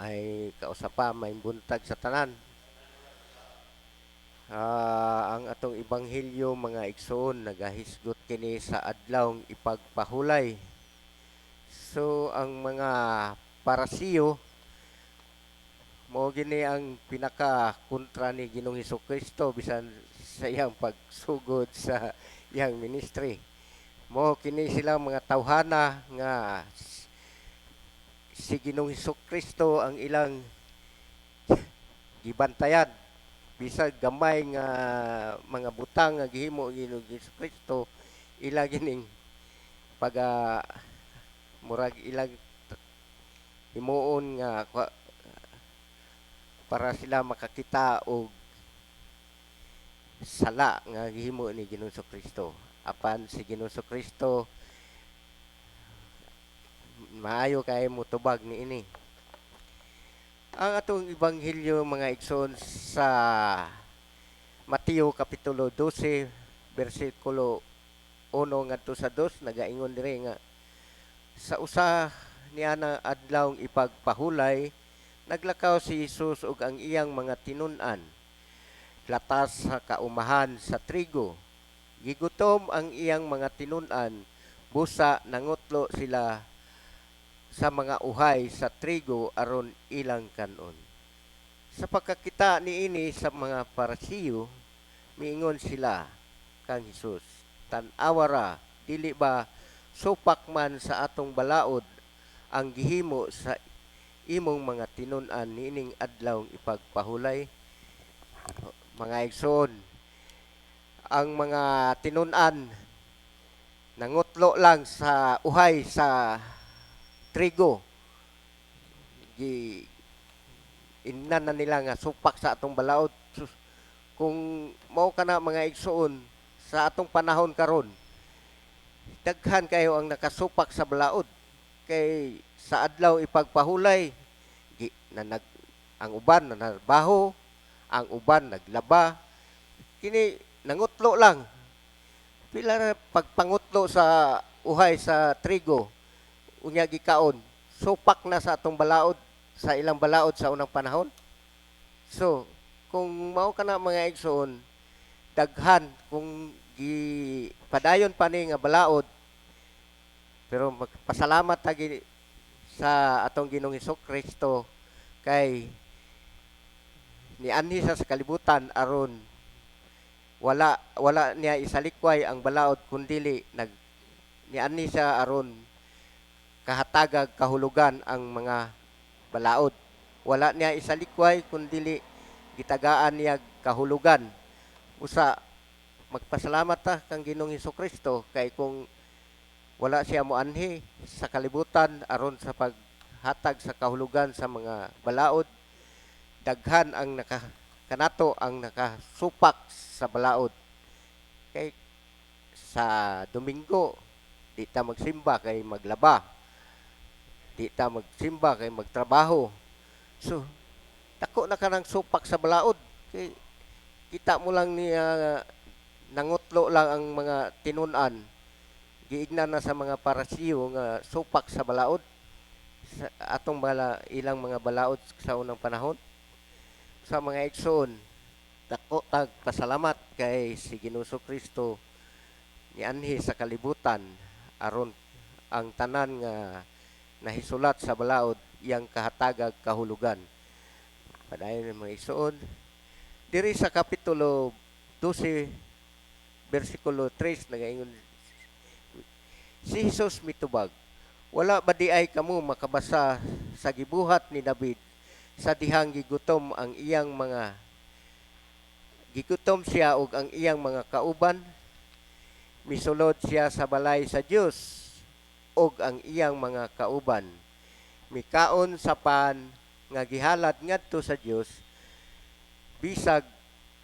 may kausapa, may buntag sa tanan. Ang atong ibanghilyo mga igsoon nagahisgot kini sa adlawng ipagpahulay. So ang mga parasiyo mao gini ang pinaka kontra ni Ginoong Hesukristo bisan sa iyang pagsugod sa iyang ministry. Mao kini sila mga tawhana nga si Ginoong Hesukristo ang ilang gibantayan bisag gamay nga mga butang nga gihimo ni Ginoong Hesukristo ila gining pag murag ilang himuon nga para sila makakita og sala nga gihimo ni Ginoong Hesukristo. Apan si Ginoong Hesukristo maayo kay motubag niini. Ang atong ibanghilyo mga igsoon sa Mateo kapitulo 12 bersikulo 1 ngadto sa 2 nagaingon diri nga sa usa niya na adlawng ipagpahulay naglakaw si Jesus ug ang iyang mga tinun-an latas sa kaumahan sa trigo. Gigutom ang iyang mga tinun-an, busa nangutlo sila sa mga uhay sa trigo aron ilang kanon. Sa pagkakita niini sa mga parasiyo, miingon sila kang Hesus, tan-awa ra, dili ba supak man sa atong balaod ang gihimo sa imong mga tinun-an niining adlawng ipagpahulay? Mga igsoon, ang mga tinun-an nangutlo lang sa uhay sa trigo. Innan na nila nga supak sa atong balaod. Kung mao kana mga igsoon sa atong panahon karon, daghan kayo ang nakasupak sa balaod kay sa adlaw ipagpahulay ang uban na narbaho, ang uban naglaba, kini nangutlo lang. Pila ra pagpangutlo sa uhay sa trigo unya gikaon, supak na sa atong balaod, sa ilang balaod sa unang panahon. So, kung mao kana mga igsoon, daghan kung padayon pa ni nga balaod, pero magpasalamat tagi sa atong Ginoong Hesukristo kay nianhi sa kalibutan aron wala niya isalikway ang balaod kundili nianhi siya aron kahatagag kahulugan ang mga balaod. Wala niya isalikway kundili gitagaan niya kahulugan. Usa magpasalamat ta kang Ginoong Hesukristo kay kung wala siya moanhi sa kalibutan aron sa paghatag sa kahulugan sa mga balaod, daghan ang kanato ang nakasupak sa balaod. Kay sa Domingo di ta magsimba kay maglaba, di ta magsimba kay magtrabaho. So dako na kanang supak sa balaod kay kita mo lang niya nangutlo lang ang mga tinun-an, giignan na sa mga parasiyo nga supak sa balaod sa atong ilang mga balaod sa unang panahon. Sa mga igsoon, dako tag pasalamat kay si Ginoong Hesukristo nianhi sa kalibutan aron ang tanan nga nahisulat sa balaod iyang kahatagag kahulugan. Padayon mga igsoon, diri sa kapitulo 12 bersikulo 3 nagaingon si Jesus mitubag, wala ba di ay kamo makabasa sa gibuhat ni David sa dihang gigutom siya ug ang iyang mga kauban, misulod siya sa balay sa Dios ug ang iyang mga kauban mikaon sa pan nga gihalad ngadto sa Dios, bisag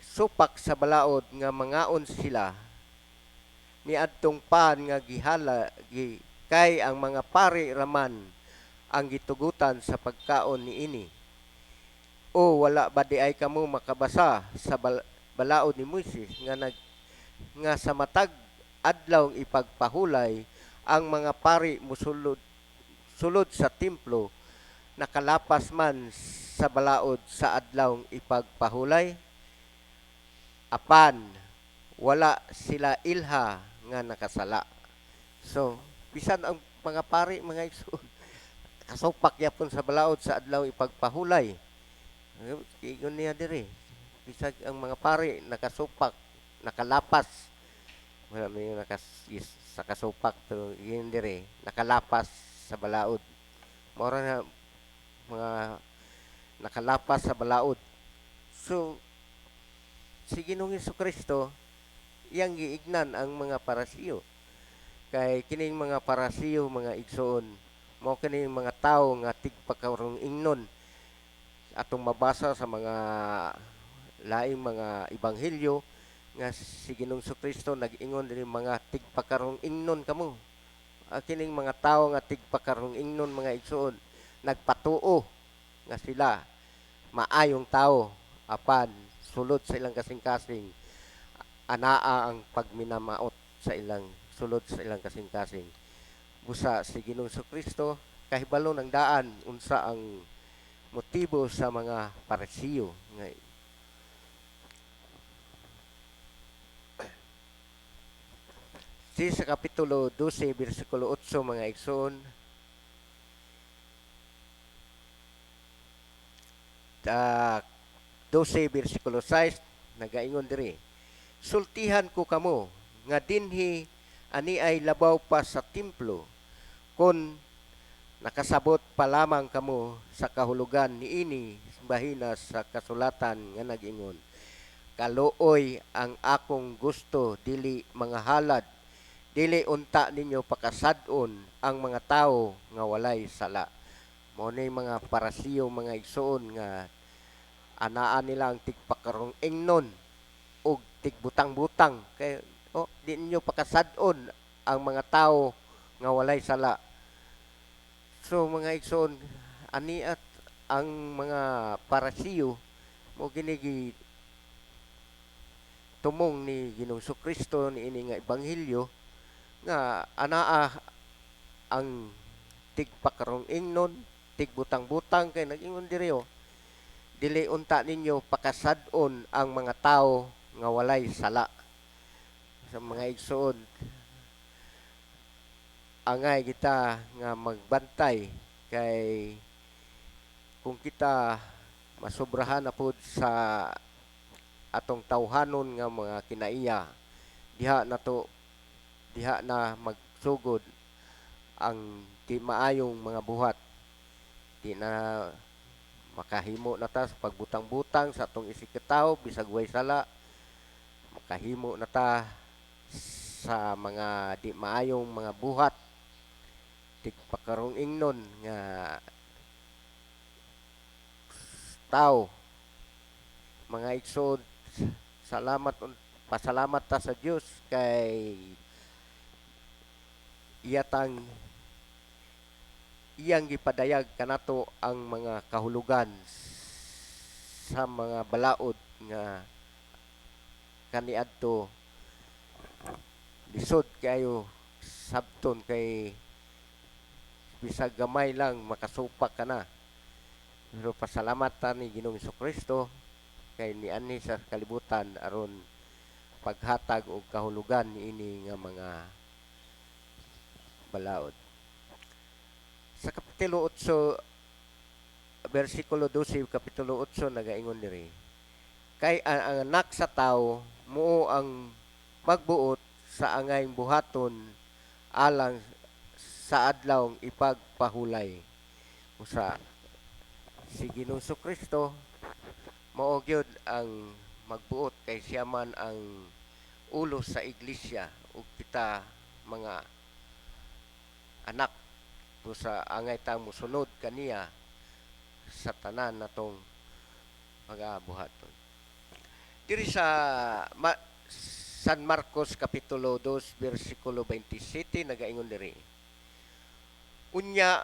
supak sa balaod nga mangaon sila niadtong pan nga kay ang mga pari raman ang gitugutan sa pagkaon niini. O wala ba di ay kamo makabasa sa balaod ni Moises nga sa matag adlaw ipagpahulay ang mga pari sulod sa templo nakalapas man sa balaod sa adlawng ipagpahulay, apan wala sila ilha nga nakasala. So, bisan ang mga pari, mga igsoon, kasupak yapon sa balaod sa adlaw ipagpahulay. Iyon niya diri. Bisag ang mga pari nakasupak, nakalapas. Wala may sa kasupak pero yun diri nakalapas sa balaod. Mora na mga nakalapas sa balaod. So, si Ginoong Hesukristo iyang giignan ang mga parasiyo. Kay kining mga parasiyo, mga igsoon, mao kining mga tawo nga tigpakarong ingnon atong mabasa sa mga laing mga ebanghelyo nga si Ginoong Kristo nag-ingon diri mga tigpakarong ingnon kamo. Kining mga tawo nga tigpakarong ingnon, mga igsoon, nagpatuo nga sila maayong tawo apan sulod sa ilang kasing-kasing anaa ang pagminamaot sa ilang sulod sa ilang kasing-kasing. Busa si Ginoong Kristo kahibalo ng daan unsa ang motibo sa mga parisiyo nga sa kapitulo 12 bersikulo 8, mga igsoon, 12 bersikulo 6 nagaingon diri, sultihan ko kamo nga dinhi ani ay labaw pa sa templo kun nakasabot pa lamang kamo sa kahulugan niini bahina sa kasulatan nga nag-ingon, kaluoy ang akong gusto, dili mga halad, dili unta ninyo pakasad-on ang mga tawo nga walay sala. Mao ni mga parasiyo, mga igsoon, nga anaan nila ang tigpakarong ingnon o tigbutang-butang kay di ninyo pakasad-on ang mga tawo nga walay sala. So mga igsoon, ani at ang mga parasiyo mo ginigi tumong ni Ginoong Kristo ni ini nga ebanghelyo nga anaa ang tigpakarong ingnon, tigbutang-butang kay nag-ingon diri dili unta ninyo pakasad-on ang mga tawo nga walay sala. Sa mga igsoon, angay kita nga magbantay kay kung kita masobrahan na pud sa atong tawhanon nga mga kinaiya, diha na magsugod ang di maayong mga buhat. Di na makahimo na ta sa pagbutang-butang sa atong isikataw bisag way sala. Makahimo na ta sa mga di maayong mga buhat, tigpakarong ingnon nga tao. Mga igsoon, pasalamat ta sa Dios kay iyang gipadayag kanato ang mga kahulugan sa mga balaod nga kaniadto lisod kayo sabton kay bisag gamay lang makasupak ka na. Pero pasalamat ta ni Ginoong Kristo kay niani sa kalibutan aron paghatag og kahulugan niini nga mga balaod. Sa kapitulo 8 bersikulo 12, kapitulo 8 nagaingon diri, kay ang anak sa tawo mao ang magbuot sa angayng buhaton alang sa adlawng ipagpahulay. Usa si Ginoong Kristo mao gyud ang magbuot kay siya man ang ulo sa iglesia ug kita mga anak sa angay ta mosunod kaniya sa tanan natong mga buhaton. Diri sa San Marcos kapitulo 2 bersikulo 27 nagaingon diri, unya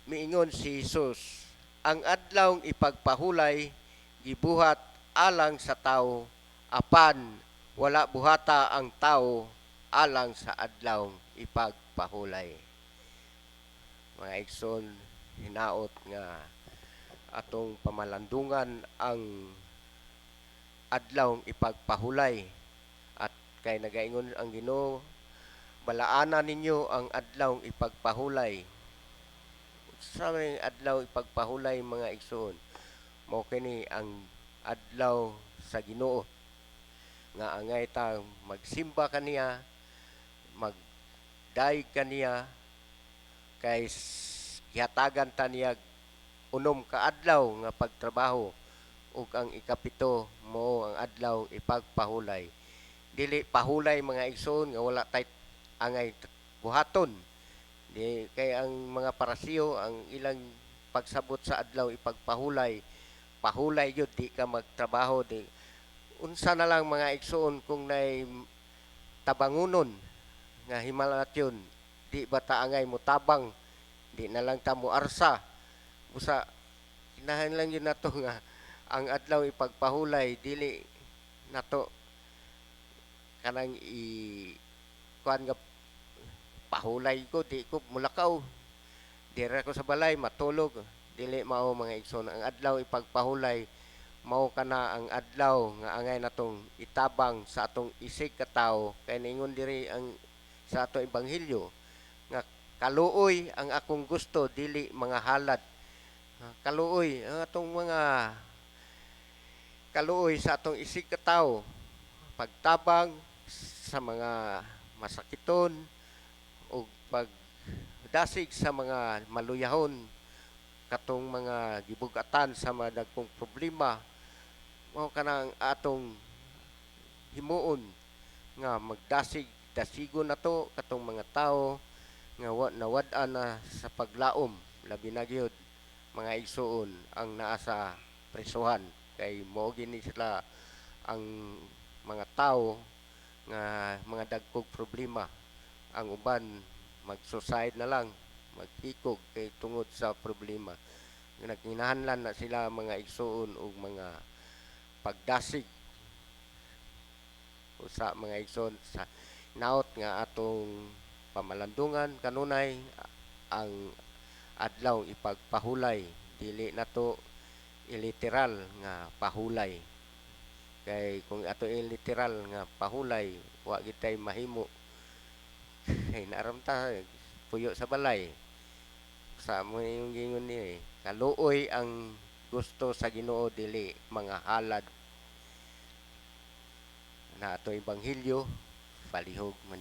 miingon si Jesus, ang adlawng ipagpahulay gibuhat alang sa tawo, apan wala buhata ang tawo alang sa adlawng ipagpahulay. Mga igsoon, hinaot nga atong pamalandungan ang adlaw ipagpahulay at kay nagaingon ang Ginoo, balaanan ninyo ang adlaw ipagpahulay. Sa may adlaw ipagpahulay mga igsoon, mao kini ang adlaw sa Ginoo nga angay ta magsimba kaniya, magdaig kaniya, kay gihatagan ta niya unom ka adlaw nga pagtrabaho, ug ang ikapito mao ang adlaw ipagpahulay. Dili pahulay mga igsoon nga wala tay angay buhaton. Di kay ang mga parasiyo ang ilang pagsabot sa adlaw ipagpahulay, pahulay yun, di ka magtrabaho, di unsa na lang mga igsoon kung nay tabangunon nga himalatyon, di ba ta angay mo tabang, di na lang ta mo arsa busa. Kinahanglan yun nato nga ang adlaw ipagpahulay dili nato kanang kuan nga pahulay ko, di ko mulakaw, dira ko sa balay matulog, dili mao mga igsoon. Ang adlaw ipagpahulay mao kana ang adlaw nga angay natong itabang sa atong isig ka tawo, kay ningon diri ang sa ato ebanghelyo nga kaluoy ang akong gusto, dili mga halad. Kaluoy ang atong mga kaluoy sa atong isig ka tawo, pagtabang sa mga masakiton o pagdasig sa mga maluyahon, katong mga gibugatan sa mga dagkong problema, mao kanang atong himuon nga magdasig dasigon nato katong mga tawo nga nawad-an na sa paglaom, labi na gyud mga igsoon ang naa sa presohan, kay mao gini sila ang mga tawo nga mga dagkog problema. Ang uban mag-suicide na lang, magtikog kay tungod sa problema. Naghinahanglan na sila mga igsoon og mga pagdasig usa mga igsoon sa naot nga atong pamalandungan kanunay ang adlaw ipagpahulay, dili nato iliteral nga pahulay, kay kung ato iliteral nga pahulay wa gitay mahimo. Kay naaram ta puyo sa balay sa mo yung gingon ni kaluoy ang gusto sa Ginoo, dili mga halad. Na ato ebanghelyo palihog man